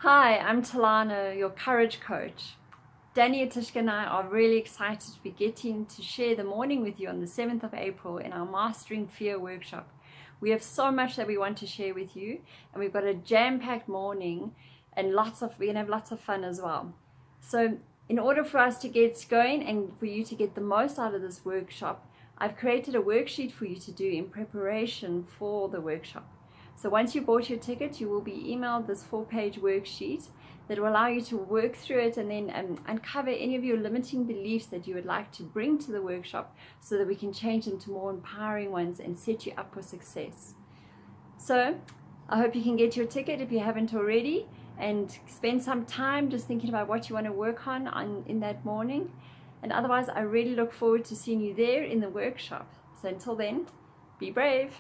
Hi, I'm Telana, your courage coach. Danny, Atishka and I are really excited to be getting to share the morning with you on the 7th of April in our Mastering Fear workshop. We have so much that we want to share with you, and we've got a jam-packed morning and we're going to have lots of fun as well. So in order for us to get going and for you to get the most out of this workshop, I've created a worksheet for you to do in preparation for the workshop. So once you bought your ticket, you will be emailed this 4-page worksheet that will allow you to work through it and then uncover any of your limiting beliefs that you would like to bring to the workshop so that we can change them to more empowering ones and set you up for success. So I hope you can get your ticket if you haven't already and spend some time just thinking about what you want to work on in that morning. And otherwise, I really look forward to seeing you there in the workshop. So until then, be brave.